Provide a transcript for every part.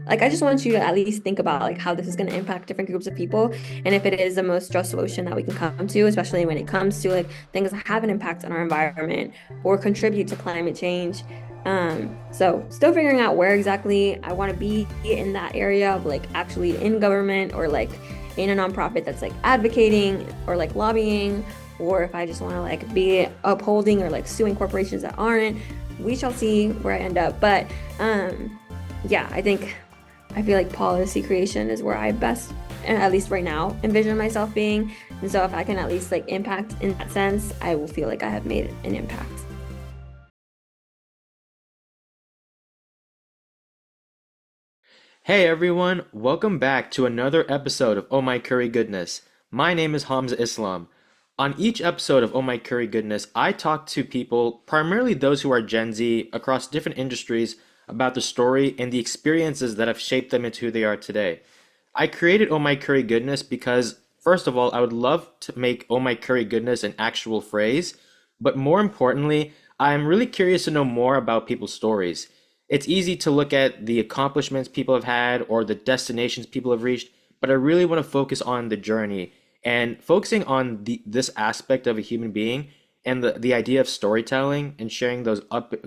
like I just want you to at least think about like how this is going to impact different groups of people, and if it is the most just solution that we can come to, especially when it comes to like things that have an impact on our environment or contribute to climate change. So still figuring out where exactly I want to be in that area of like actually in government or like in a nonprofit that's like advocating or like lobbying, or if I just want to like be upholding or like suing corporations that aren't. We shall see where I end up. But yeah, I feel like policy creation is where I best, at least right now, envision myself being. And so if I can at least like impact in that sense, I will feel like I have made an impact. Hey everyone, welcome back to another episode of Oh My Curry Goodness. My name is Hamza Islam. On each episode of Oh My Curry Goodness, I talk to people, primarily those who are Gen Z, across different industries, about the story and the experiences that have shaped them into who they are today. I created Oh My Curry Goodness because, first of all, I would love to make Oh My Curry Goodness an actual phrase, but more importantly, I'm really curious to know more about people's stories. It's easy to look at the accomplishments people have had or the destinations people have reached, but I really want to focus on the journey and focusing on this aspect of a human being and the idea of storytelling and sharing those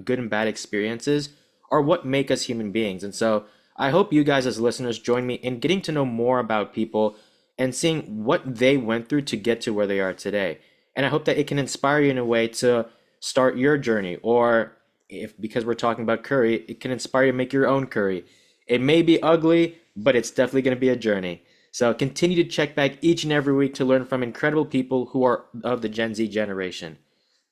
good and bad experiences are what make us human beings. And so I hope you guys as listeners join me in getting to know more about people and seeing what they went through to get to where they are today. And I hope that it can inspire you in a way to start your journey, or if because we're talking about curry, it can inspire you to make your own curry. It may be ugly, but it's definitely going to be a journey. So continue to check back each and every week to learn from incredible people who are of the Gen Z generation.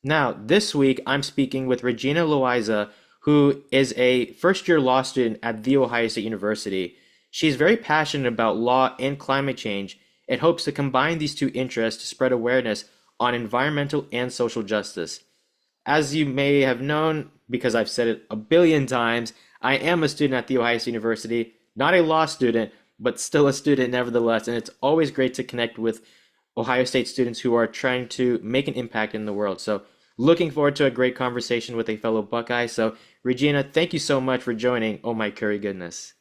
Now, this week I'm speaking with Regina Loayza, who is a first year law student at The Ohio State University. She's very passionate about law and climate change and hopes to combine these two interests to spread awareness on environmental and social justice. As you may have known, because I've said it a billion times, I am a student at The Ohio State University, not a law student, but still a student nevertheless. And it's always great to connect with Ohio State students who are trying to make an impact in the world. So, looking forward to a great conversation with a fellow Buckeye. So, Regina, thank you so much for joining Oh My Curry Goodness.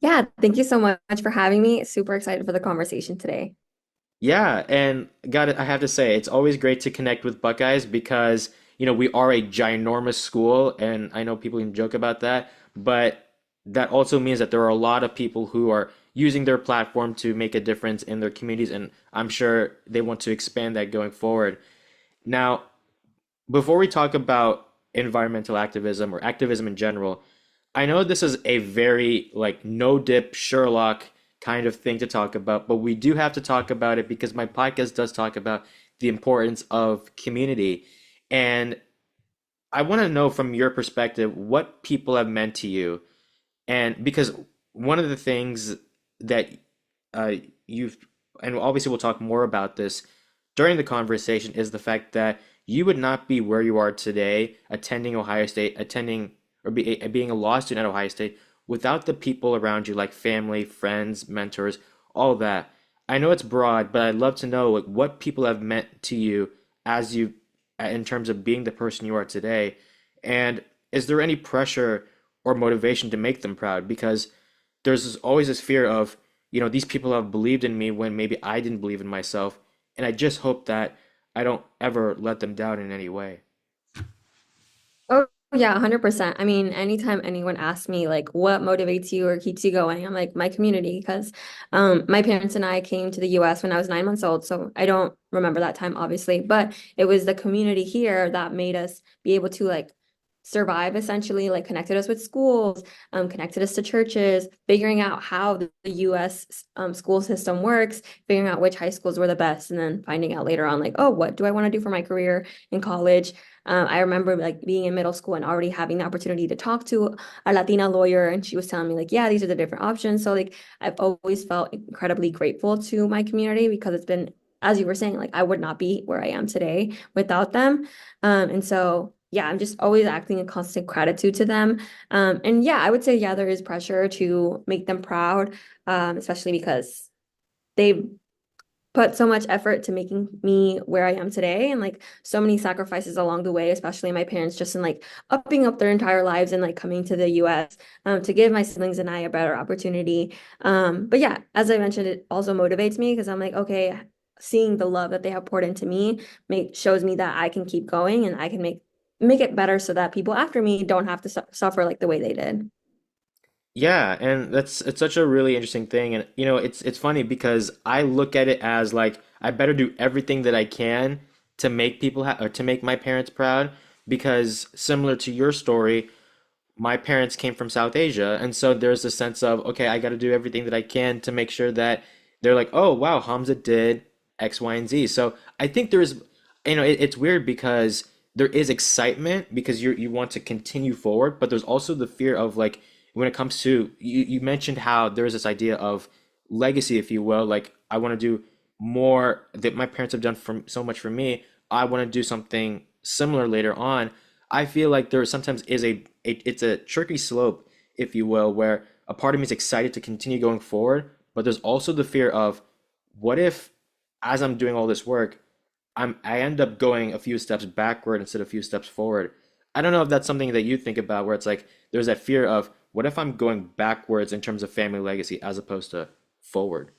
Yeah, thank you so much for having me. Super excited for the conversation today. Yeah, and got it. I have to say, it's always great to connect with Buckeyes because, we are a ginormous school, and I know people can joke about that, but that also means that there are a lot of people who are using their platform to make a difference in their communities, and I'm sure they want to expand that going forward. Now, before we talk about environmental activism or activism in general, I know this is a very like no dip Sherlock kind of thing to talk about, but we do have to talk about it because my podcast does talk about the importance of community. And I want to know from your perspective what people have meant to you. And because one of the things that uh, you've, and obviously we'll talk more about this during the conversation, is the fact that you would not be where you are today, attending Ohio State, attending or being a law student at Ohio State, without the people around you, like family, friends, mentors, all that. I know it's broad, but I'd love to know like what people have meant to you as you, in terms of being the person you are today, and is there any pressure or motivation to make them proud? Because always this fear of, these people have believed in me when maybe I didn't believe in myself. And I just hope that I don't ever let them down in any way. Oh, yeah, 100%. I mean, anytime anyone asks me like what motivates you or keeps you going, I'm like my community because my parents and I came to the US when I was 9 months old, so I don't remember that time obviously, but it was the community here that made us be able to like survive essentially, like connected us with schools, connected us to churches, figuring out how the US school system works, figuring out which high schools were the best, and then finding out later on like, oh, what do I want to do for my career in college? I remember like being in middle school and already having the opportunity to talk to a Latina lawyer, and she was telling me like, yeah, these are the different options. So like I've always felt incredibly grateful to my community because it's been, as you were saying, like I would not be where I am today without them. And so yeah, I'm just always acting in constant gratitude to them. And yeah, I would say yeah, there is pressure to make them proud, especially because they put so much effort to making me where I am today and like so many sacrifices along the way, especially my parents just in like upping up their entire lives and like coming to the US to give my siblings and I a better opportunity. But yeah, as I mentioned, it also motivates me because I'm like, okay, seeing the love that they have poured into me shows me that I can keep going and I can make it better so that people after me don't have to suffer like the way they did. Yeah, and that's it's such a really interesting thing, and it's funny because I look at it as like I better do everything that I can to make people ha or to make my parents proud because similar to your story, my parents came from South Asia, and so there's a sense of, okay, I got to do everything that I can to make sure that they're like, oh, wow, Hamza did X, Y, and Z. So I think there's, it's weird because there is excitement because you want to continue forward, but there's also the fear of like when it comes to you mentioned how there's this idea of legacy, if you will, like I want to do more that my parents have done for so much for me. I want to do something similar later on. I feel like there sometimes is it's a tricky slope, if you will, where a part of me is excited to continue going forward, but there's also the fear of what if, as I'm doing all this work, I end up going a few steps backward instead of a few steps forward. I don't know if that's something that you think about, where it's like there's that fear of what if I'm going backwards in terms of family legacy as opposed to forward.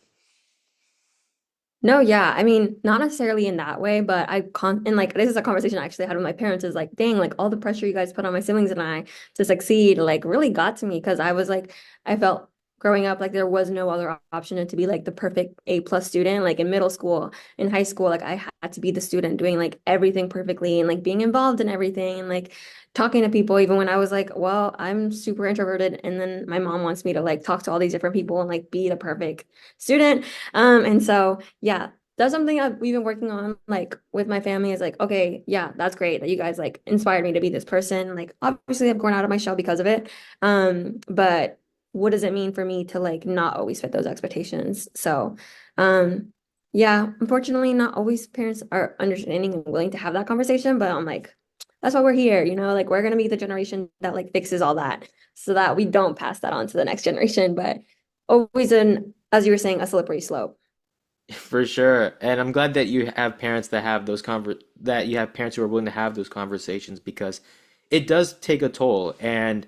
No, yeah. I mean, not necessarily in that way, but and like this is a conversation I actually had with my parents is like, dang, like all the pressure you guys put on my siblings and I to succeed, like really got to me because I was like, I felt growing up like there was no other option than to be like the perfect A+ student. Like in middle school, in high school, like I had to be the student doing like everything perfectly and like being involved in everything and like talking to people, even when I was like, well, I'm super introverted. And then my mom wants me to like talk to all these different people and like be the perfect student. And so yeah, that's something we've been working on like with my family is like, okay, yeah, that's great that you guys like inspired me to be this person. Like obviously I've grown out of my shell because of it. But what does it mean for me to like not always fit those expectations? So yeah, unfortunately not always parents are understanding and willing to have that conversation, but I'm like, that's why we're here, like we're gonna be the generation that like fixes all that so that we don't pass that on to the next generation. But always as you were saying, a slippery slope. For sure. And I'm glad that you have parents that have that you have parents who are willing to have those conversations because it does take a toll. And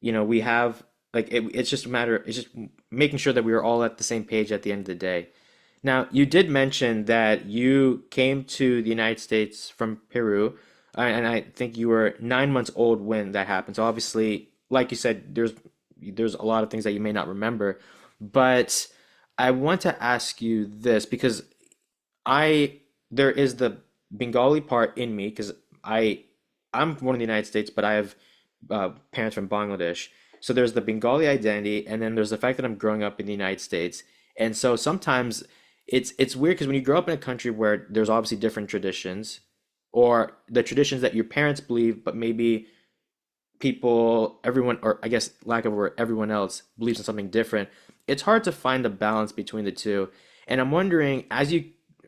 we have like it's just a matter it's just making sure that we are all at the same page at the end of the day. Now, you did mention that you came to the United States from Peru, and I think you were 9 months old when that happened. So obviously, like you said, there's a lot of things that you may not remember, but I want to ask you this because I there is the Bengali part in me because I I'm born in the United States, but I have parents from Bangladesh. So there's the Bengali identity, and then there's the fact that I'm growing up in the United States. And so sometimes it's weird because when you grow up in a country where there's obviously different traditions, or the traditions that your parents believe, but maybe everyone, or I guess lack of a word, everyone else believes in something different, it's hard to find the balance between the two. And I'm wondering,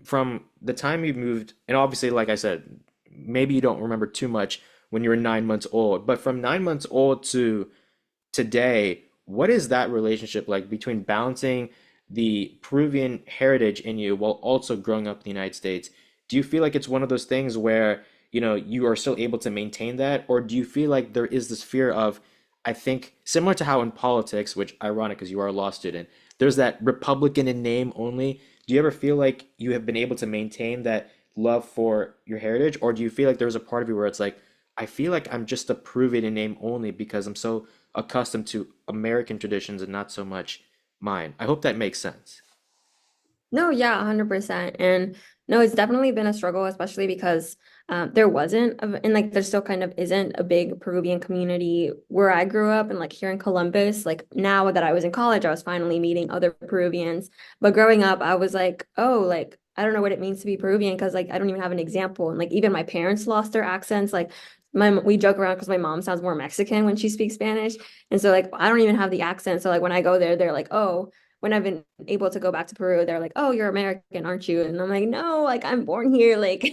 from the time you moved, and obviously, like I said, maybe you don't remember too much when you were 9 months old, but from 9 months old to today, what is that relationship like between balancing the Peruvian heritage in you while also growing up in the United States? Do you feel like it's one of those things where, you are still able to maintain that, or do you feel like there is this fear of, I think, similar to how in politics, which ironic because you are a law student, there's that Republican in name only. Do you ever feel like you have been able to maintain that love for your heritage, or do you feel like there's a part of you where it's like, I feel like I'm just a Peruvian in name only because I'm so accustomed to American traditions and not so much mine. I hope that makes sense. No, yeah, 100%. And no, it's definitely been a struggle, especially because there wasn't, and like there still kind of isn't a big Peruvian community where I grew up and like here in Columbus. Like now that I was in college, I was finally meeting other Peruvians. But growing up, I was like, oh, like I don't know what it means to be Peruvian because like I don't even have an example. And like even my parents lost their accents. Like we joke around because my mom sounds more Mexican when she speaks Spanish. And so like I don't even have the accent. So like when I go there, they're like, oh, when I've been able to go back to Peru, they're like, "Oh, you're American, aren't you?" And I'm like, "No, like I'm born here, like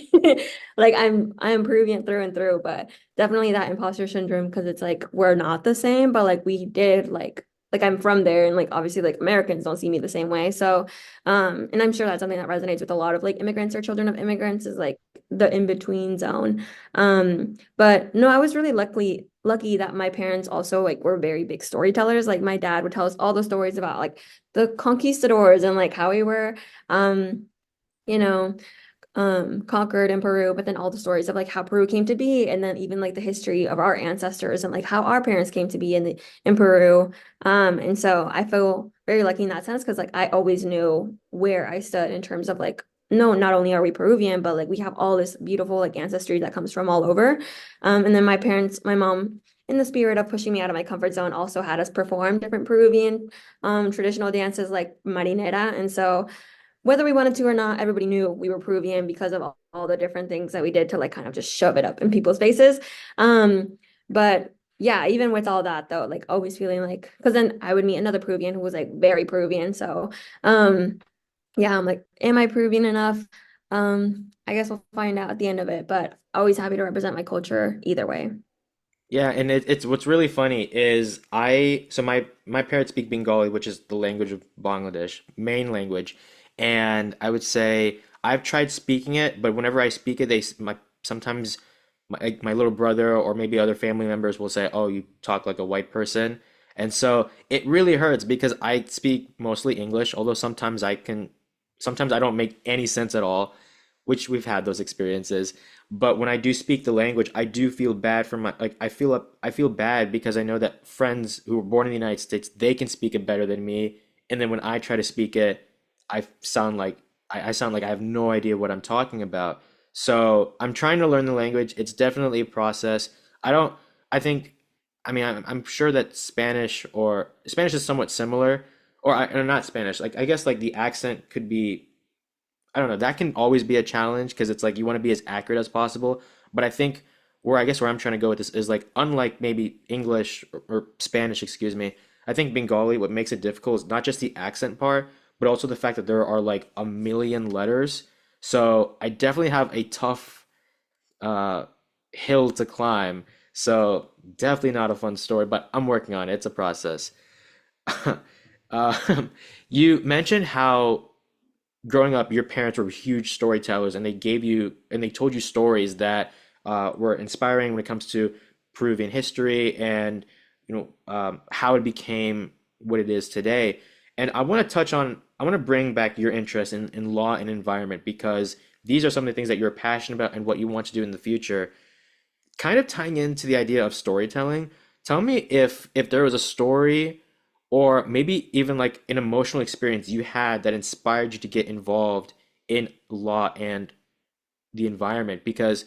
like I'm Peruvian through and through." But definitely that imposter syndrome because it's like we're not the same, but like we did like like I'm from there and like obviously like Americans don't see me the same way. So and I'm sure that's something that resonates with a lot of like immigrants or children of immigrants is like the in-between zone. But no, I was really lucky that my parents also like were very big storytellers. Like my dad would tell us all the stories about like the conquistadors and like how we were um you know conquered in Peru, but then all the stories of like how Peru came to be, and then even like the history of our ancestors and like how our parents came to be in Peru. And so I feel very lucky in that sense because like I always knew where I stood in terms of like no, not only are we Peruvian, but like we have all this beautiful like ancestry that comes from all over. And then my parents, my mom, in the spirit of pushing me out of my comfort zone, also had us perform different Peruvian traditional dances like marinera. And so whether we wanted to or not, everybody knew we were Peruvian because of all the different things that we did to like kind of just shove it up in people's faces. But yeah, even with all that though, like always feeling like, because then I would meet another Peruvian who was like very Peruvian. So yeah, I'm like, am I Peruvian enough? I guess we'll find out at the end of it, but always happy to represent my culture either way. Yeah, and it's what's really funny is my parents speak Bengali, which is the language of Bangladesh, main language, and I would say I've tried speaking it, but whenever I speak it, my sometimes my little brother or maybe other family members will say, "Oh, you talk like a white person," and so it really hurts because I speak mostly English, although sometimes I don't make any sense at all, which we've had those experiences. But when I do speak the language, I do feel bad for my like I feel bad because I know that friends who were born in the United States, they can speak it better than me. And then when I try to speak it, I sound like I have no idea what I'm talking about. So I'm trying to learn the language. It's definitely a process. I don't I think I mean I'm sure that Spanish is somewhat similar or not Spanish. Like I guess like the accent could be I don't know, that can always be a challenge because it's like you want to be as accurate as possible. But I think where I'm trying to go with this is like unlike maybe English or Spanish, excuse me, I think Bengali, what makes it difficult is not just the accent part, but also the fact that there are like a million letters. So I definitely have a tough uh hill to climb. So definitely not a fun story, but I'm working on it. It's a process. Uh, you mentioned how growing up, your parents were huge storytellers, and they told you stories that were inspiring when it comes to Peruvian history and how it became what it is today. And I want to bring back your interest in law and environment because these are some of the things that you're passionate about and what you want to do in the future. Kind of tying into the idea of storytelling, tell me if there was a story or maybe even like an emotional experience you had that inspired you to get involved in law and the environment because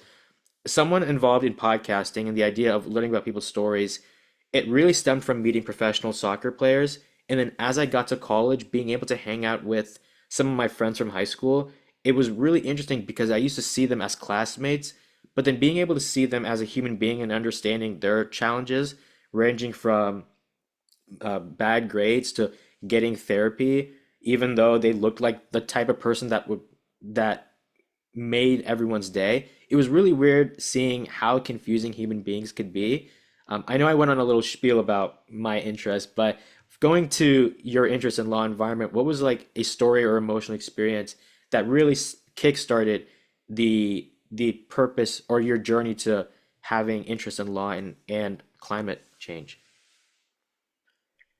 someone involved in podcasting and the idea of learning about people's stories, it really stemmed from meeting professional soccer players. And then as I got to college, being able to hang out with some of my friends from high school, it was really interesting because I used to see them as classmates, but then being able to see them as a human being and understanding their challenges, ranging from bad grades to getting therapy, even though they looked like the type of person that made everyone's day. It was really weird seeing how confusing human beings could be. I know I went on a little spiel about my interest, but going to your interest in law environment, what was like a story or emotional experience that really kickstarted the purpose or your journey to having interest in law and climate change?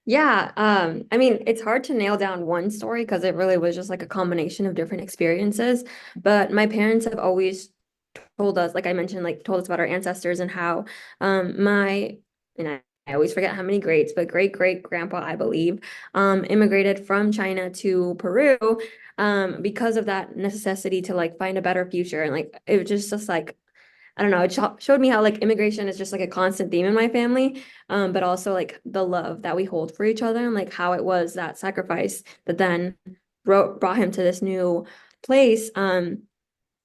Yeah, I mean, it's hard to nail down one story because it really was just like a combination of different experiences. But my parents have always told us, like I mentioned, like told us about our ancestors and how my and I always forget how many greats, but great great grandpa, I believe, immigrated from China to Peru because of that necessity to like find a better future. And like it was just like I don't know, it showed me how like immigration is just like a constant theme in my family, but also like the love that we hold for each other and like how it was that sacrifice that then brought him to this new place. And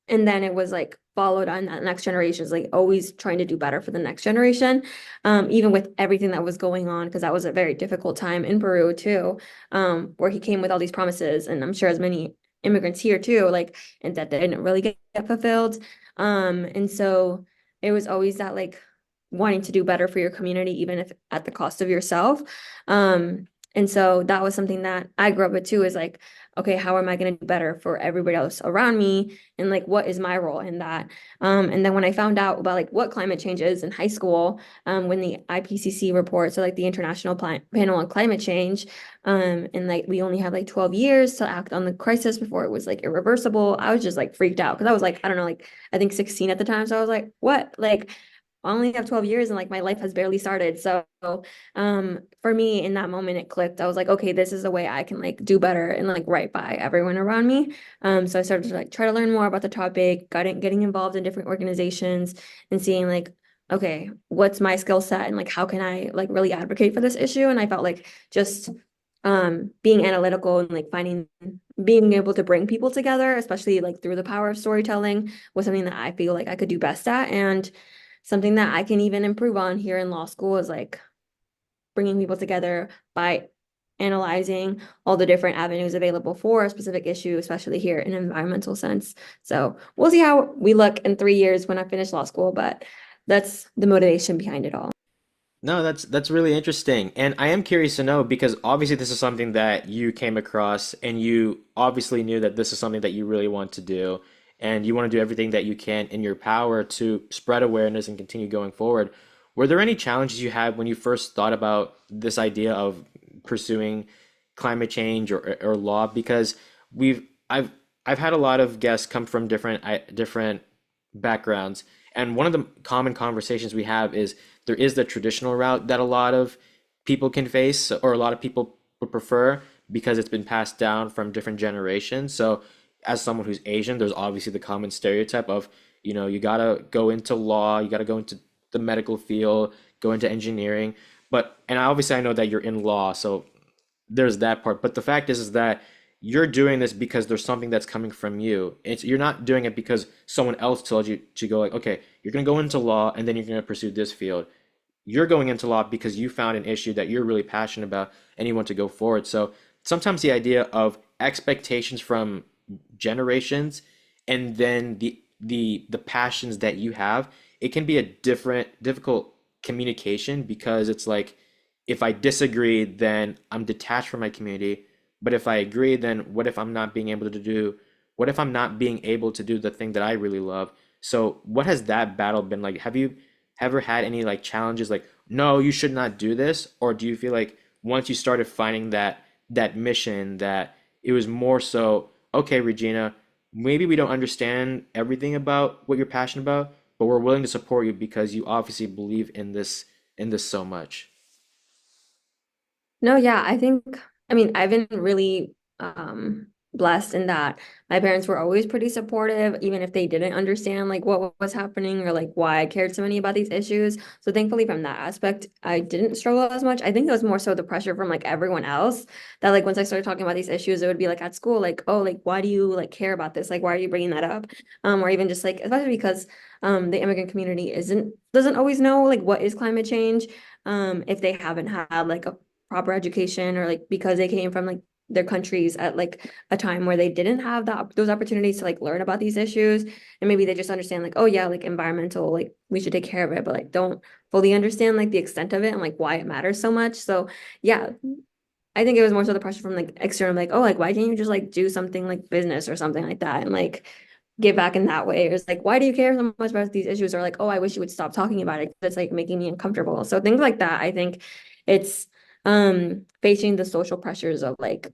then it was like followed on that next generation is like always trying to do better for the next generation, even with everything that was going on, because that was a very difficult time in Peru too, where he came with all these promises, and I'm sure as many immigrants here too, like, and that didn't really get fulfilled. And so it was always that like wanting to do better for your community, even if at the cost of yourself. And so that was something that I grew up with too, is like, okay, how am I going to do better for everybody else around me? And like, what is my role in that? And then when I found out about like what climate change is in high school, when the IPCC report, so like the International Panel on Climate Change, and like we only have like 12 years to act on the crisis before it was like irreversible. I was just like freaked out because I was like, I don't know, like I think 16 at the time. So I was like, what? Like I only have 12 years and like my life has barely started. So for me in that moment it clicked. I was like, okay, this is the way I can like do better and like right by everyone around me. So I started to like try to learn more about the topic, getting involved in different organizations and seeing like, okay, what's my skill set and like how can I like really advocate for this issue? And I felt like just being analytical and like finding being able to bring people together, especially like through the power of storytelling, was something that I feel like I could do best at. And something that I can even improve on here in law school is like bringing people together by analyzing all the different avenues available for a specific issue, especially here in an environmental sense. So we'll see how we look in 3 years when I finish law school, but that's the motivation behind it all. No, that's really interesting. And I am curious to know because obviously this is something that you came across and you obviously knew that this is something that you really want to do and you want to do everything that you can in your power to spread awareness and continue going forward. Were there any challenges you had when you first thought about this idea of pursuing climate change or law? Because we've I've had a lot of guests come from different backgrounds, and one of the common conversations we have is there is the traditional route that a lot of people can face or a lot of people would prefer because it's been passed down from different generations. So as someone who's Asian, there's obviously the common stereotype of, you gotta go into law, you gotta go into the medical field, go into engineering. And obviously I know that you're in law, so there's that part. But the fact is that you're doing this because there's something that's coming from you. You're not doing it because someone else told you to go like, okay, you're gonna go into law and then you're gonna pursue this field. You're going into law because you found an issue that you're really passionate about and you want to go forward. So sometimes the idea of expectations from generations and then the passions that you have, it can be a difficult communication because it's like if I disagree, then I'm detached from my community. But if I agree, then what if I'm not being able to do the thing that I really love? So what has that battle been like? Have you ever had any like challenges like, no, you should not do this? Or do you feel like once you started finding that mission that it was more so, okay, Regina, maybe we don't understand everything about what you're passionate about, but we're willing to support you because you obviously believe in this so much. No, yeah, I mean, I've been really blessed in that my parents were always pretty supportive, even if they didn't understand like what was happening or like why I cared so many about these issues. So thankfully from that aspect, I didn't struggle as much. I think it was more so the pressure from like everyone else that like once I started talking about these issues, it would be like at school, like, oh, like why do you like care about this? Like why are you bringing that up? Or even just like especially because the immigrant community doesn't always know like what is climate change. If they haven't had like a proper education or like because they came from like their countries at like a time where they didn't have those opportunities to like learn about these issues and maybe they just understand like oh yeah like environmental like we should take care of it but like don't fully understand like the extent of it and like why it matters so much so yeah I think it was more so the pressure from like external, like, oh, like why can't you just like do something like business or something like that and like give back in that way? It was like, why do you care so much about these issues? Or like, oh, I wish you would stop talking about it. It's like making me uncomfortable. So things like that, I think it's facing the social pressures of like,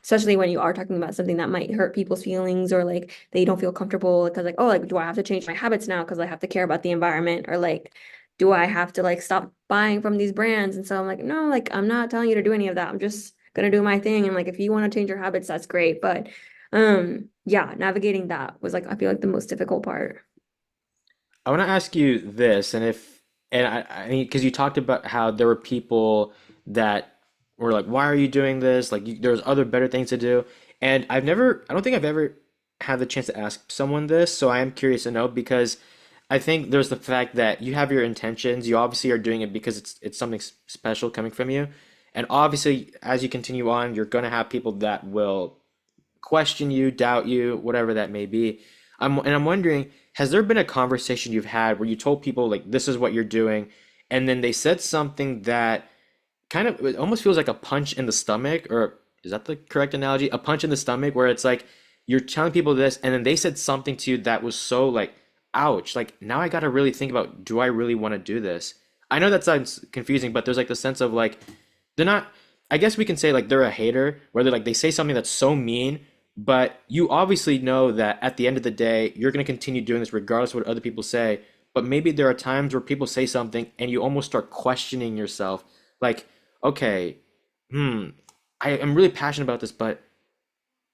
especially when you are talking about something that might hurt people's feelings or like they don't feel comfortable because like, oh, like do I have to change my habits now because I have to care about the environment or like do I have to like stop buying from these brands? And so I'm like, no, like I'm not telling you to do any of that. I'm just gonna do my thing. And like if you want to change your habits, that's great. But yeah, navigating that was like I feel like the most difficult part. I want to ask you this, and I mean, because you talked about how there were people that were like, "Why are you doing this?" Like, there's other better things to do. And I don't think I've ever had the chance to ask someone this, so I am curious to know because I think there's the fact that you have your intentions. You obviously are doing it because it's something special coming from you, and obviously, as you continue on, you're gonna have people that will question you, doubt you, whatever that may be. I'm wondering, has there been a conversation you've had where you told people like this is what you're doing, and then they said something that kind of it almost feels like a punch in the stomach, or is that the correct analogy? A punch in the stomach where it's like you're telling people this, and then they said something to you that was so like, ouch, like now I gotta really think about, do I really want to do this? I know that sounds confusing, but there's like the sense of like they're not, I guess we can say like they're a hater, where they say something that's so mean, but you obviously know that at the end of the day, you're gonna continue doing this regardless of what other people say. But maybe there are times where people say something and you almost start questioning yourself, like, okay, hmm, I am really passionate about this, but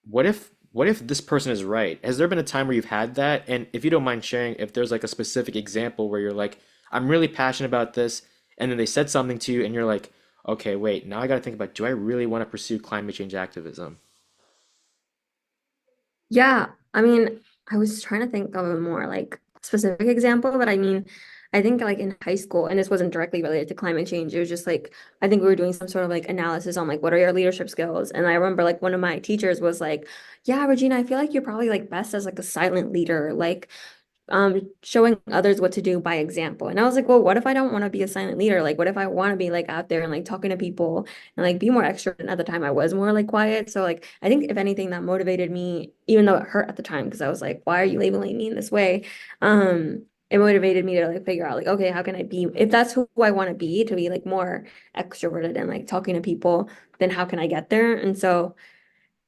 what if this person is right? Has there been a time where you've had that? And if you don't mind sharing, if there's like a specific example where you're like, I'm really passionate about this, and then they said something to you and you're like, okay, wait, now I got to think about, do I really want to pursue climate change activism? Yeah, I mean, I was trying to think of a more like specific example, but I mean, I think like in high school, and this wasn't directly related to climate change. It was just like I think we were doing some sort of like analysis on like what are your leadership skills, and I remember like one of my teachers was like, "Yeah, Regina, I feel like you're probably like best as like a silent leader, like." Showing others what to do by example. And I was like, well, what if I don't want to be a silent leader? Like, what if I want to be like out there and like talking to people and like be more extrovert? And at the time, I was more like quiet. So like, I think if anything, that motivated me, even though it hurt at the time, because I was like, why are you labeling me in this way? It motivated me to like figure out like, okay, how can I be, if that's who I want to be like more extroverted and like talking to people, then how can I get there? And so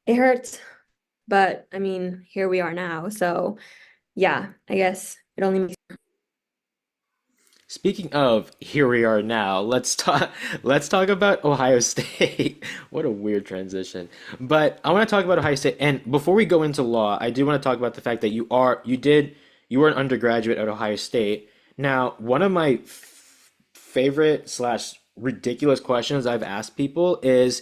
it hurts, but I mean, here we are now. So yeah, I guess it only makes. Speaking of here we are now, let's talk about Ohio State. What a weird transition. But I want to talk about Ohio State, and before we go into law, I do want to talk about the fact that you were an undergraduate at Ohio State. Now, one of my favorite slash ridiculous questions I've asked people is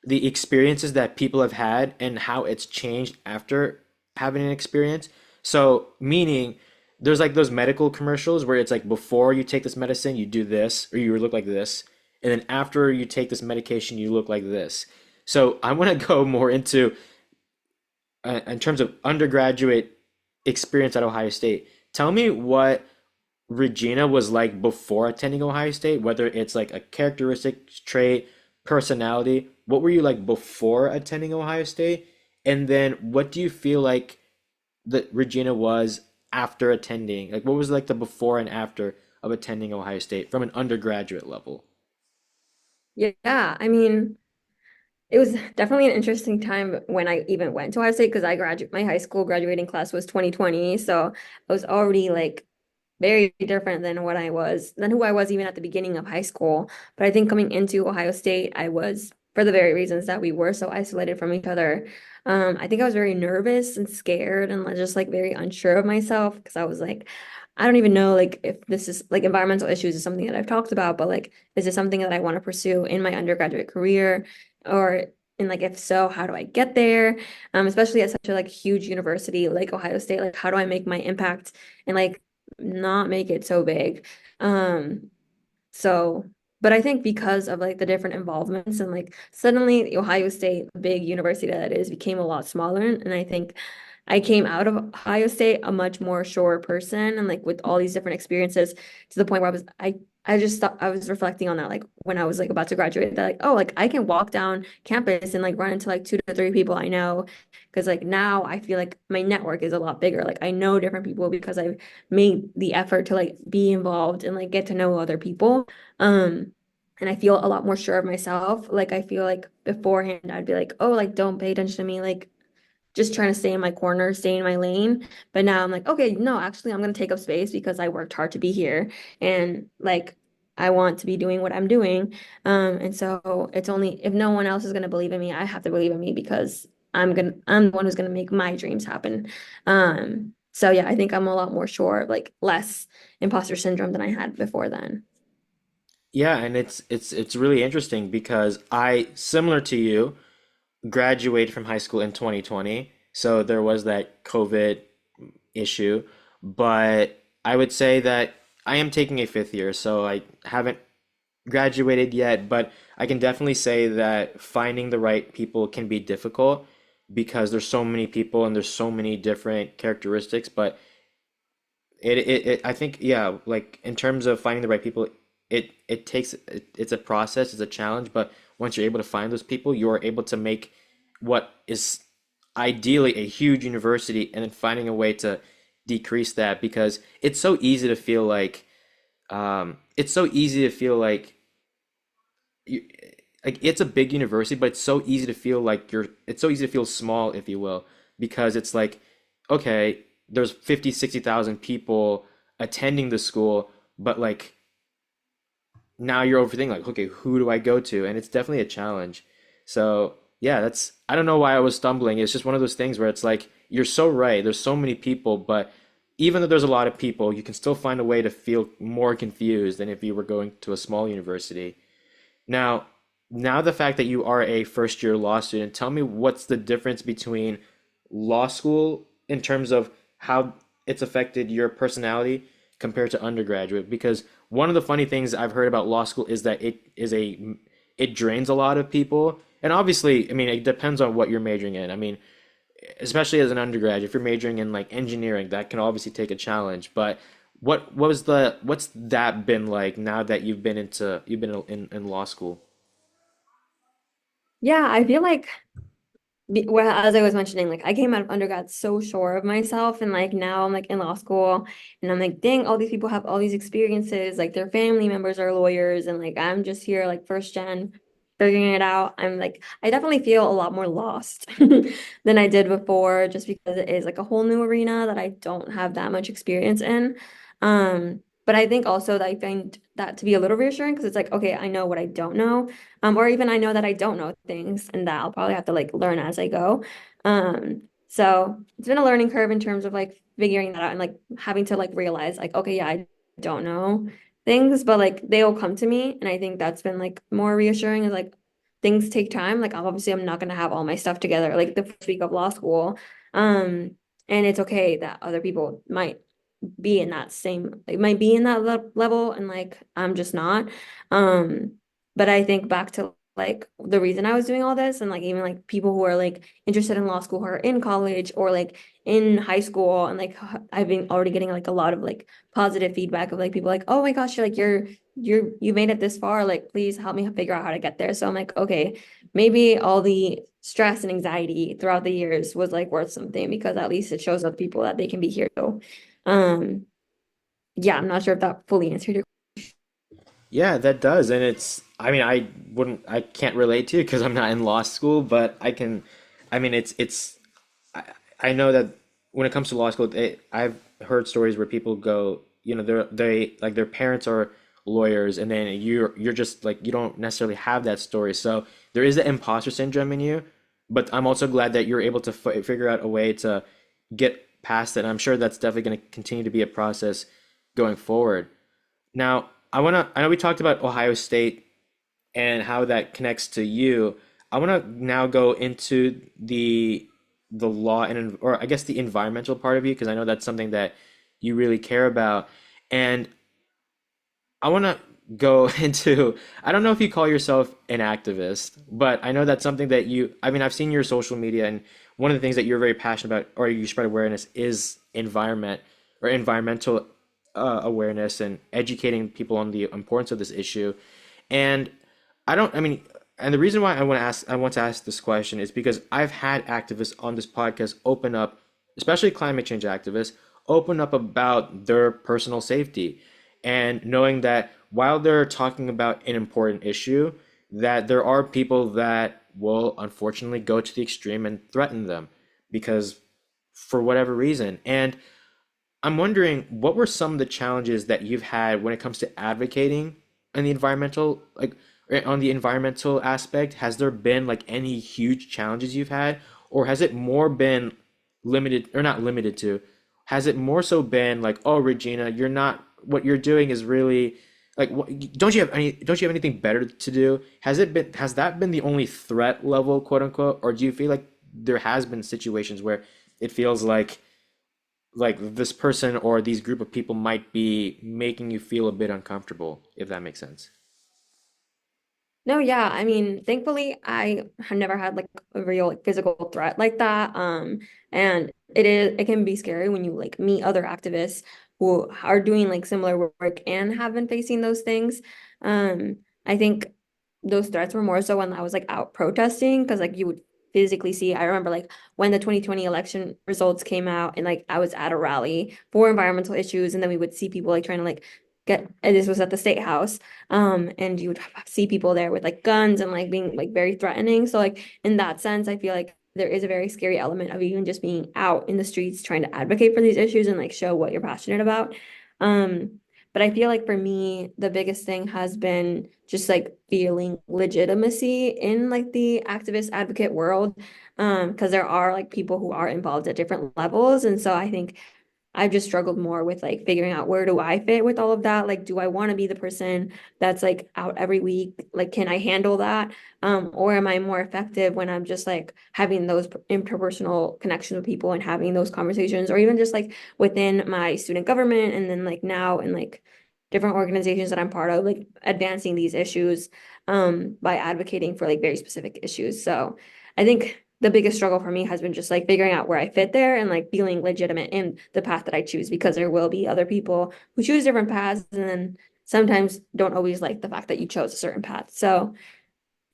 the experiences that people have had and how it's changed after having an experience. So, meaning there's like those medical commercials where it's like before you take this medicine, you do this or you look like this, and then after you take this medication, you look like this. So, I want to go more into in terms of undergraduate experience at Ohio State. Tell me what Regina was like before attending Ohio State, whether it's like a characteristic trait, personality. What were you like before attending Ohio State? And then what do you feel like that Regina was after attending? Like what was like the before and after of attending Ohio State from an undergraduate level? Yeah, I mean, it was definitely an interesting time when I even went to Ohio State because my high school graduating class was 2020. So I was already like very different than who I was even at the beginning of high school. But I think coming into Ohio State, I was for the very reasons that we were so isolated from each other. I think I was very nervous and scared and just like very unsure of myself because I was like, I don't even know like if this is like environmental issues is something that I've talked about, but like, is this something that I want to pursue in my undergraduate career? Or and like if so, how do I get there? Especially at such a like huge university like Ohio State, like how do I make my impact and like not make it so big. Um, so, but I think because of like the different involvements and like suddenly Ohio State, the big university that it is, became a lot smaller. And I think I came out of Ohio State a much more sure person and like with all these different experiences to the point where I just thought I was reflecting on that like when I was like about to graduate that like oh like I can walk down campus and like run into like two to three people I know because like now I feel like my network is a lot bigger like I know different people because I've made the effort to like be involved and like get to know other people and I feel a lot more sure of myself like I feel like beforehand I'd be like oh like don't pay attention to me like just trying to stay in my corner, stay in my lane. But now I'm like, okay, no, actually, I'm going to take up space because I worked hard to be here. And like, I want to be doing what I'm doing. And so it's only if no one else is going to believe in me, I have to believe in me because I'm the one who's going to make my dreams happen. So yeah, I think I'm a lot more sure, like less imposter syndrome than I had before then. Yeah, and it's really interesting because I, similar to you, graduated from high school in 2020. So there was that COVID issue, but I would say that I am taking a fifth year, so I haven't graduated yet, but I can definitely say that finding the right people can be difficult. because there's so many people and there's so many different characteristics. But I think, yeah, like in terms of finding the right people, it's a process, it's a challenge, but once you're able to find those people, you're able to make what is ideally a huge university, and then finding a way to decrease that, because it's so easy to feel like it's so easy to feel you, like it's a big university, but it's so easy to feel like it's so easy to feel small, if you will, because it's like, okay, there's 50, 60,000 people attending the school, but like now you're overthinking like, okay, who do I go to? And it's definitely a challenge. So yeah, I don't know why I was stumbling. It's just one of those things where it's like, you're so right. There's so many people, but even though there's a lot of people, you can still find a way to feel more confused than if you were going to a small university. Now, now the fact that you are a first year law student, tell me what's the difference between law school in terms of how it's affected your personality compared to undergraduate. Because one of the funny things I've heard about law school is that it drains a lot of people. And obviously, I mean, it depends on what you're majoring in. I mean, especially as an undergrad, if you're majoring in like engineering, that can obviously take a challenge. But what's that been like now that you've been in law school? Yeah, I feel like well, as I was mentioning, like I came out of undergrad so sure of myself, and like now I'm like in law school, and I'm like, dang, all these people have all these experiences, like their family members are lawyers, and like I'm just here like first gen figuring it out. I'm like, I definitely feel a lot more lost than I did before, just because it is like a whole new arena that I don't have that much experience in. But I think also that I find that to be a little reassuring because it's like, okay, I know what I don't know, or even I know that I don't know things and that I'll probably have to like learn as I go. So it's been a learning curve in terms of like figuring that out and like having to like realize like, okay, yeah, I don't know things, but like they will come to me. And I think that's been like more reassuring is like things take time. Like obviously I'm not gonna have all my stuff together like the first week of law school. Um, and it's okay that other people might be in that same like might be in that level and like I'm just not. Um, but I think back to like the reason I was doing all this and like even like people who are like interested in law school who are in college or like in high school and like I've been already getting like a lot of like positive feedback of like people like, oh my gosh, you're like you made it this far, like please help me figure out how to get there. So I'm like, okay, maybe all the stress and anxiety throughout the years was like worth something because at least it shows other people that they can be here too. Um, yeah, I'm not sure if that fully answered your. Yeah, that does. And I mean, I can't relate to you because I'm not in law school, but I mean, I, I know that when it comes to law school, I've heard stories where people go, like their parents are lawyers, and then you're just like, you don't necessarily have that story. So there is the imposter syndrome in you, but I'm also glad that you're able to f figure out a way to get past it. And I'm sure that's definitely going to continue to be a process going forward. Now, I know we talked about Ohio State and how that connects to you. I want to now go into the law and or I guess the environmental part of you, because I know that's something that you really care about. And I want to go into, I don't know if you call yourself an activist, but I know that's something that I mean, I've seen your social media, and one of the things that you're very passionate about, or you spread awareness, is environmental awareness and educating people on the importance of this issue. And I mean, and the reason why I want to ask this question is because I've had activists on this podcast open up, especially climate change activists, open up about their personal safety, and knowing that while they're talking about an important issue, that there are people that will unfortunately go to the extreme and threaten them because for whatever reason. And I'm wondering, what were some of the challenges that you've had when it comes to advocating on the environmental, on the environmental aspect? Has there been like any huge challenges you've had, or has it more been limited, or not limited to, has it more so been like, oh, Regina, what you're doing is really like, don't you have anything better to do? Has that been the only threat level, quote unquote, or do you feel like there has been situations where it feels like this person or these group of people might be making you feel a bit uncomfortable, if that makes sense? No, yeah. I mean, thankfully, I have never had like a real like physical threat like that. And it can be scary when you like meet other activists who are doing like similar work and have been facing those things. I think those threats were more so when I was like out protesting because like you would physically see. I remember like when the 2020 election results came out and like I was at a rally for environmental issues, and then we would see people like trying to like get, and this was at the state house, and you would see people there with like guns and like being like very threatening. So like in that sense, I feel like there is a very scary element of even just being out in the streets trying to advocate for these issues and like show what you're passionate about. But I feel like for me, the biggest thing has been just like feeling legitimacy in like the activist advocate world. Because there are like people who are involved at different levels. And so I think I've just struggled more with like figuring out where do I fit with all of that? Like, do I want to be the person that's like out every week? Like, can I handle that? Or am I more effective when I'm just like having those interpersonal connections with people and having those conversations, or even just like within my student government and then like now in like different organizations that I'm part of, like advancing these issues by advocating for like very specific issues. So I think the biggest struggle for me has been just like figuring out where I fit there and like feeling legitimate in the path that I choose, because there will be other people who choose different paths and then sometimes don't always like the fact that you chose a certain path. So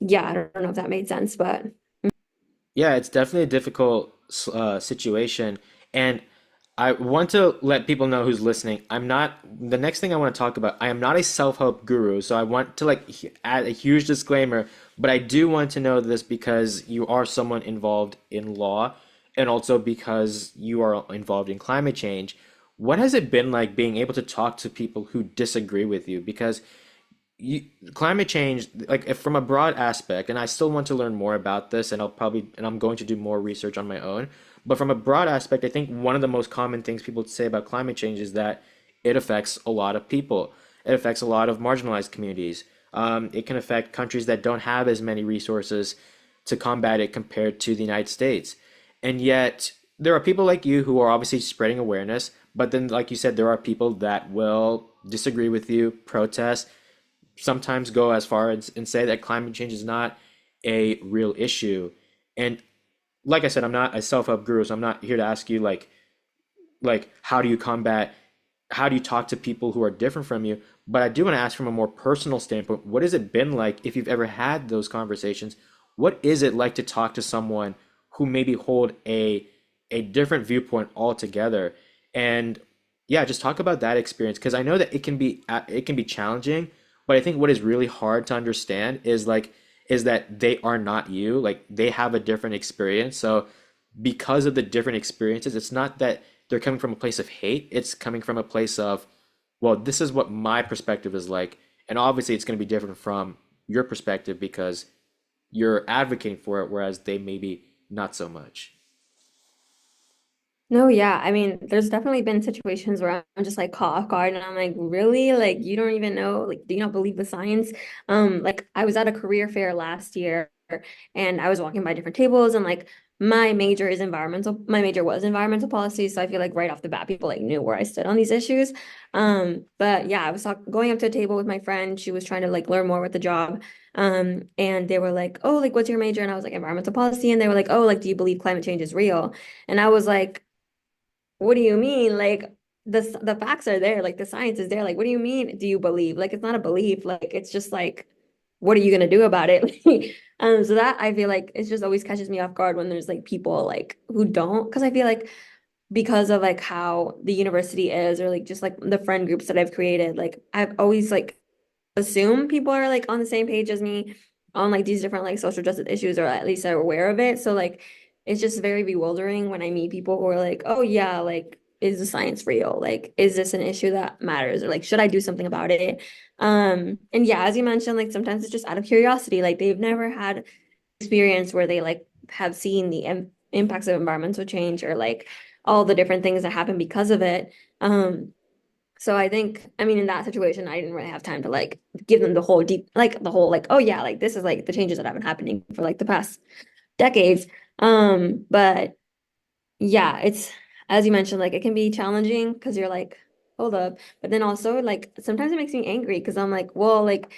yeah, I don't know if that made sense, but Yeah, it's definitely a difficult situation. And I want to let people know who's listening. I'm not, the next thing I want to talk about, I am not a self-help guru. So I want to like add a huge disclaimer, but I do want to know this because you are someone involved in law and also because you are involved in climate change. What has it been like being able to talk to people who disagree with you? Because you, climate change, like if from a broad aspect, and I still want to learn more about this, and I'm going to do more research on my own. But from a broad aspect, I think one of the most common things people say about climate change is that it affects a lot of people. It affects a lot of marginalized communities. It can affect countries that don't have as many resources to combat it compared to the United States. And yet, there are people like you who are obviously spreading awareness, but then, like you said, there are people that will disagree with you, protest, sometimes go as far as and say that climate change is not a real issue. And like I said, I'm not a self-help guru, so I'm not here to ask you like how do you combat, how do you talk to people who are different from you? But I do want to ask from a more personal standpoint, what has it been like if you've ever had those conversations? What is it like to talk to someone who maybe hold a different viewpoint altogether? And yeah, just talk about that experience because I know that it can be challenging, but I think what is really hard to understand is like is that they are not you, like they have a different experience. So because of the different experiences, it's not that they're coming from a place of hate, it's coming from a place of, well, this is what my perspective is like. And obviously, it's going to be different from your perspective because you're advocating for it, whereas they maybe not so much. no, yeah. I mean, there's definitely been situations where I'm just like caught off guard and I'm like, really? Like, you don't even know, like, do you not believe the science? Like I was at a career fair last year and I was walking by different tables and like my major was environmental policy. So I feel like right off the bat, people like knew where I stood on these issues. But yeah, going up to a table with my friend. She was trying to like learn more with the job. And they were like, oh, like, what's your major? And I was like, environmental policy. And they were like, oh, like, do you believe climate change is real? And I was like, what do you mean? Like the facts are there, like the science is there. Like, what do you mean? Do you believe? Like, it's not a belief. Like, it's just like, what are you gonna do about it? So that I feel like it just always catches me off guard when there's like people like who don't, because I feel like because of like how the university is, or like just like the friend groups that I've created, like I've always like assume people are like on the same page as me on like these different like social justice issues, or at least are aware of it. So like it's just very bewildering when I meet people who are like, oh yeah, like is the science real? Like is this an issue that matters? Or like should I do something about it? And yeah, as you mentioned, like sometimes it's just out of curiosity. Like they've never had experience where they like have seen the impacts of environmental change, or like all the different things that happen because of it. So I think, I mean, in that situation, I didn't really have time to like give them the whole deep, like the whole, like, oh yeah, like this is like the changes that have been happening for like the past decades. But yeah, it's, as you mentioned, like it can be challenging because you're like, hold up. But then also like sometimes it makes me angry because I'm like, well, like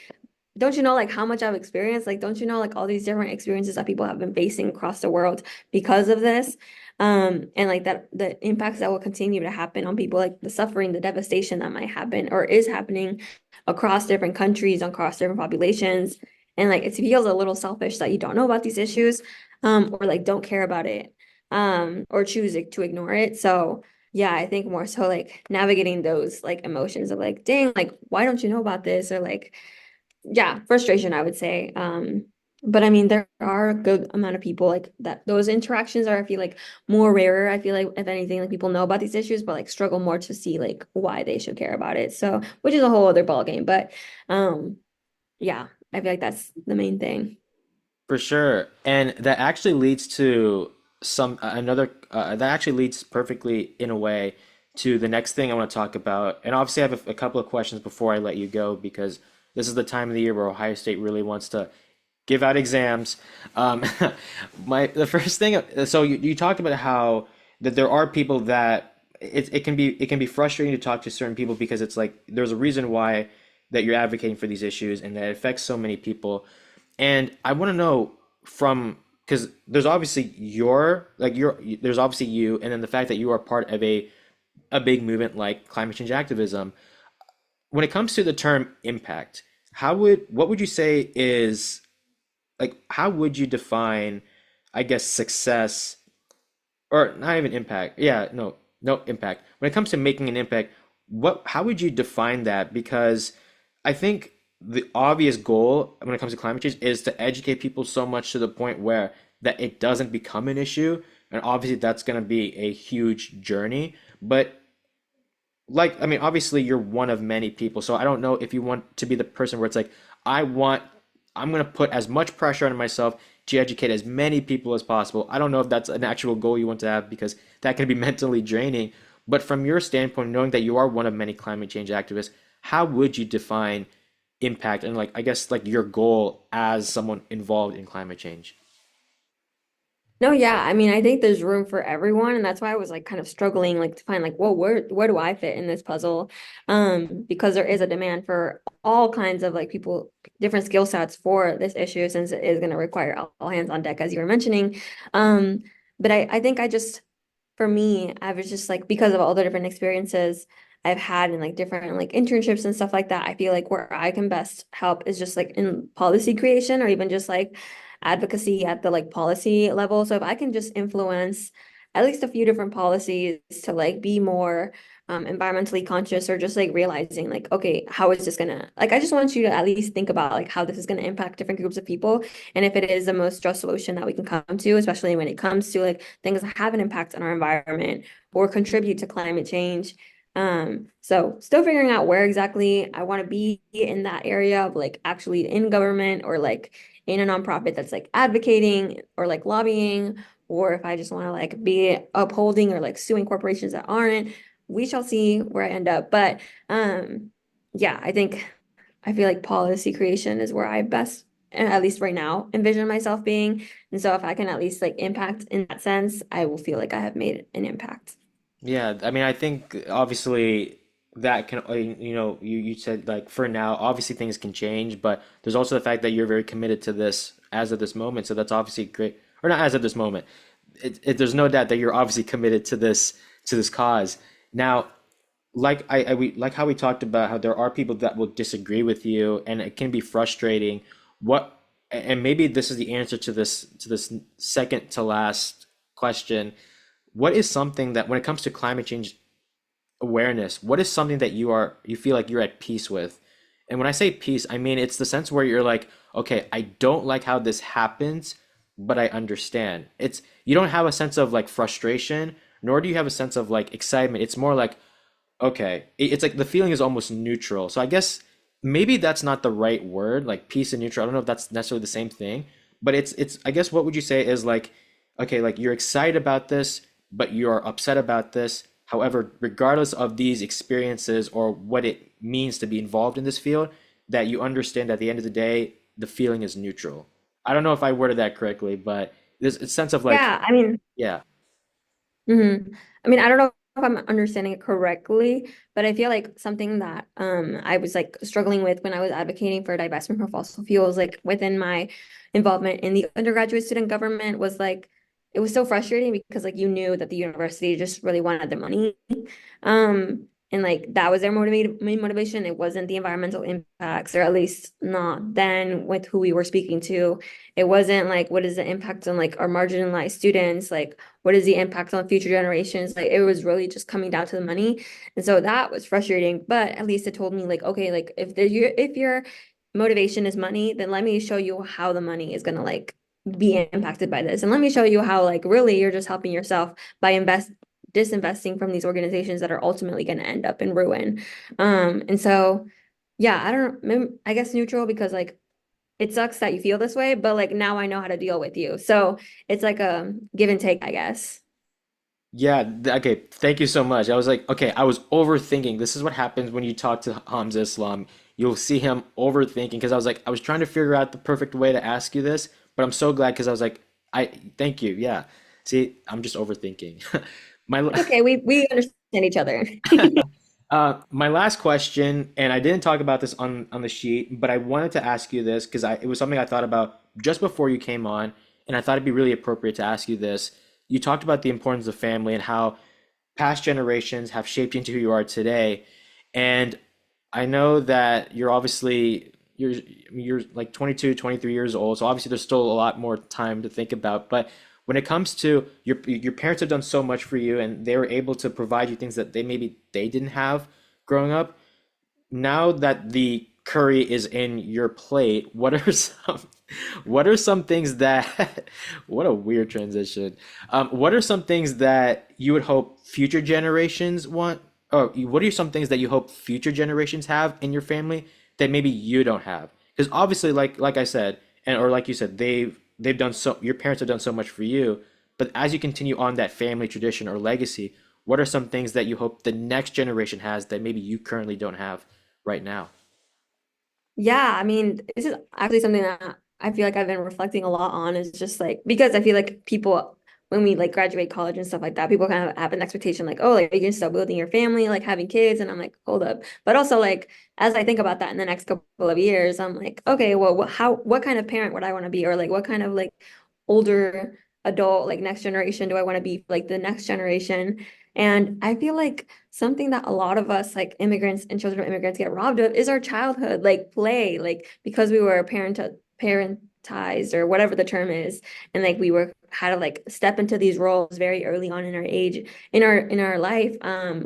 don't you know like how much I've experienced? Like, don't you know like all these different experiences that people have been facing across the world because of this? And like that the impacts that will continue to happen on people, like the suffering, the devastation that might happen or is happening across different countries, across different populations. And like it feels a little selfish that you don't know about these issues, or like don't care about it, or choose to ignore it. So yeah, I think more so like navigating those like emotions of like, dang, like why don't you know about this? Or like yeah, frustration, I would say. But I mean, there are a good amount of people like that. Those interactions are, I feel like, more rarer. I feel like, if anything, like people know about these issues, but like struggle more to see like why they should care about it. So, which is a whole other ball game. But yeah, I feel like that's the main thing. For sure. And that actually leads to some another that actually leads perfectly in a way to the next thing I want to talk about. And obviously I have a couple of questions before I let you go because this is the time of the year where Ohio State really wants to give out exams. Um, the first thing, so you talked about how that there are people that it can be frustrating to talk to certain people because it's like there's a reason why that you're advocating for these issues and that it affects so many people. And I want to know from because there's obviously there's obviously you, and then the fact that you are part of a big movement like climate change activism. When it comes to the term impact, what would you say is like how would you define, I guess, success or not even impact? Yeah, no impact. When it comes to making an impact, what how would you define that? Because I think the obvious goal when it comes to climate change is to educate people so much to the point where that it doesn't become an issue. And obviously that's going to be a huge journey. But like, I mean, obviously you're one of many people. So I don't know if you want to be the person where it's like, I want, I'm going to put as much pressure on myself to educate as many people as possible. I don't know if that's an actual goal you want to have because that can be mentally draining. But from your standpoint, knowing that you are one of many climate change activists, how would you define impact and like, I guess, like your goal as someone involved in climate change? No, yeah. I mean, I think there's room for everyone, and that's why I was like kind of struggling like to find like, well, where do I fit in this puzzle? Because there is a demand for all kinds of like people, different skill sets for this issue since it is going to require all hands on deck, as you were mentioning. Um, but I think I just for me, I was just like because of all the different experiences I've had in like different like internships and stuff like that, I feel like where I can best help is just like in policy creation or even just like advocacy at the like policy level. So if I can just influence at least a few different policies to like be more environmentally conscious or just like realizing like, okay, how is this gonna like I just want you to at least think about like how this is gonna impact different groups of people and if it is the most just solution that we can come to, especially when it comes to like things that have an impact on our environment or contribute to climate change. So still figuring out where exactly I want to be in that area of like actually in government or like in a nonprofit that's like advocating or like lobbying, or if I just want to like be upholding or like suing corporations that aren't. We shall see where I end up. But yeah, I feel like policy creation is where I best, at least right now, envision myself being. And so if I can at least like impact in that sense, I will feel like I have made an impact. Yeah, I mean, I think obviously that can, you said like for now, obviously things can change, but there's also the fact that you're very committed to this as of this moment. So that's obviously great, or not as of this moment. There's no doubt that you're obviously committed to this cause. Now, like we like how we talked about how there are people that will disagree with you, and it can be frustrating. What, and maybe this is the answer to this second to last question. What is something that when it comes to climate change awareness, what is something that you feel like you're at peace with? And when I say peace, I mean it's the sense where you're like, okay, I don't like how this happens, but I understand. It's you don't have a sense of like frustration, nor do you have a sense of like excitement. It's more like, okay, it's like the feeling is almost neutral. So I guess maybe that's not the right word, like peace and neutral. I don't know if that's necessarily the same thing, but it's I guess what would you say is like, okay, like you're excited about this, but you're upset about this. However, regardless of these experiences or what it means to be involved in this field, that you understand at the end of the day, the feeling is neutral. I don't know if I worded that correctly, but there's a sense of like, Yeah, I mean, yeah, I mean, I don't know if I'm understanding it correctly, but I feel like something that I was like struggling with when I was advocating for divestment from fossil fuels, like within my involvement in the undergraduate student government was like it was so frustrating because like you knew that the university just really wanted the money. And like that was their main motivation. It wasn't the environmental impacts, or at least not then with who we were speaking to. It wasn't like what is the impact on like our marginalized students, like what is the impact on future generations? Like it was really just coming down to the money. And so that was frustrating, but at least it told me like, okay, like if your motivation is money, then let me show you how the money is gonna like be impacted by this. And let me show you how like really you're just helping yourself by disinvesting from these organizations that are ultimately going to end up in ruin. And so yeah, I don't know, I guess neutral because like it sucks that you feel this way, but like now I know how to deal with you. So it's like a give and take, I guess. Yeah, okay, thank you so much. I was like, okay, I was overthinking. This is what happens when you talk to Hamza Islam. You'll see him overthinking because I was trying to figure out the perfect way to ask you this, but I'm so glad because I was like, I thank you. Yeah. See, I'm just overthinking. My It's okay. We understand each other. my last question, and I didn't talk about this on the sheet, but I wanted to ask you this because I it was something I thought about just before you came on, and I thought it'd be really appropriate to ask you this. You talked about the importance of family and how past generations have shaped you into who you are today. And I know that you're like 22, 23 years old, so obviously there's still a lot more time to think about. But when it comes to your parents have done so much for you and they were able to provide you things that they didn't have growing up. Now that the curry is in your plate, what are some things that what a weird transition. What are some things that you would hope future generations want? Or what are some things that you hope future generations have in your family that maybe you don't have? Because obviously, like I said, and or like you said, they've done so. Your parents have done so much for you. But as you continue on that family tradition or legacy, what are some things that you hope the next generation has that maybe you currently don't have right now? Yeah, I mean, this is actually something that I feel like I've been reflecting a lot on is just like because I feel like people when we like graduate college and stuff like that, people kind of have an expectation like, oh, like you can start building your family, like having kids, and I'm like, hold up. But also like as I think about that in the next couple of years, I'm like, okay, well, what kind of parent would I want to be, or like what kind of like older adult, like next generation do I want to be, like the next generation? And I feel like something that a lot of us, like immigrants and children of immigrants, get robbed of is our childhood, like play, like because we were parentized or whatever the term is, and like we were had to like step into these roles very early on in our age, in our life.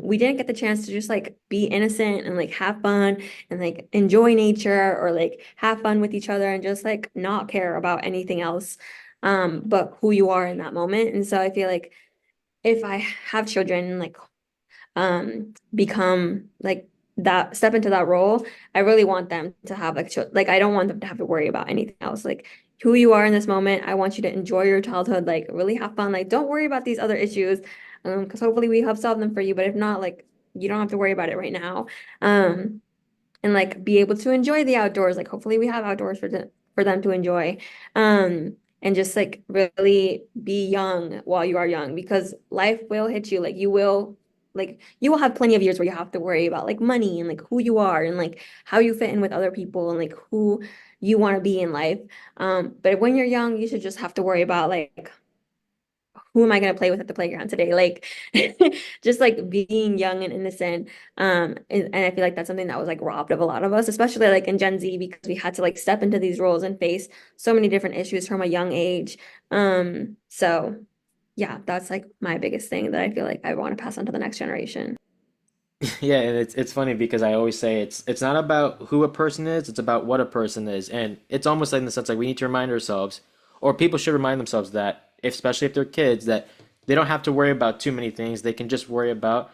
We didn't get the chance to just like be innocent and like have fun and like enjoy nature or like have fun with each other and just like not care about anything else, but who you are in that moment. And so I feel like if I have children, like become like that step into that role, I really want them to have like I don't want them to have to worry about anything else. Like who you are in this moment, I want you to enjoy your childhood, like really have fun. Like don't worry about these other issues. Because hopefully we help solve them for you. But if not, like you don't have to worry about it right now. Um, and like be able to enjoy the outdoors. Like hopefully we have outdoors for them to enjoy. And just like really be young while you are young because life will hit you. Like you will have plenty of years where you have to worry about like money and like who you are and like how you fit in with other people and like who you want to be in life. But when you're young, you should just have to worry about like who am I going to play with at the playground today? Like just like being young and innocent. And I feel like that's something that was like robbed of a lot of us, especially like in Gen Z, because we had to like step into these roles and face so many different issues from a young age. So yeah, that's like my biggest thing that I feel like I want to pass on to the next generation. Yeah, and it's funny because I always say it's not about who a person is, it's about what a person is. And it's almost like in the sense like we need to remind ourselves, or people should remind themselves that, if, especially if they're kids, that they don't have to worry about too many things. They can just worry about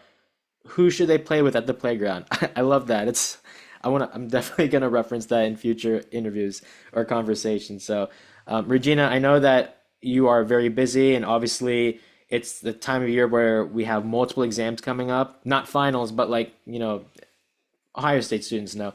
who should they play with at the playground. I love that. I'm definitely gonna reference that in future interviews or conversations. So, Regina, I know that you are very busy, and obviously it's the time of year where we have multiple exams coming up, not finals, but like, Ohio State students know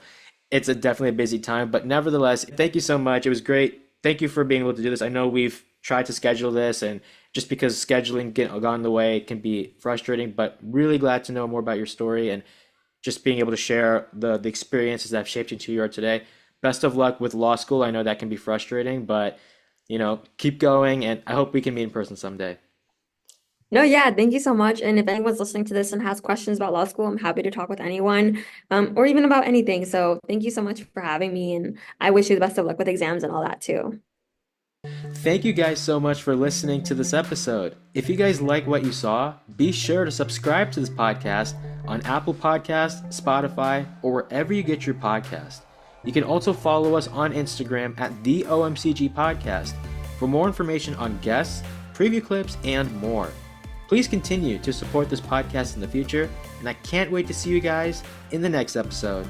it's definitely a busy time. But nevertheless, thank you so much. It was great. Thank you for being able to do this. I know we've tried to schedule this, and just because scheduling got in the way, it can be frustrating. But really glad to know more about your story and just being able to share the experiences that have shaped you to who you are today. Best of luck with law school. I know that can be frustrating, but keep going, and I hope we can meet in person someday. No, yeah, thank you so much. And if anyone's listening to this and has questions about law school, I'm happy to talk with anyone, or even about anything. So thank you so much for having me, and I wish you the best of luck with exams and all that too. Thank you guys so much for listening to this episode. If you guys like what you saw, be sure to subscribe to this podcast on Apple Podcasts, Spotify, or wherever you get your podcast. You can also follow us on Instagram at the OMCG Podcast for more information on guests, preview clips, and more. Please continue to support this podcast in the future, and I can't wait to see you guys in the next episode.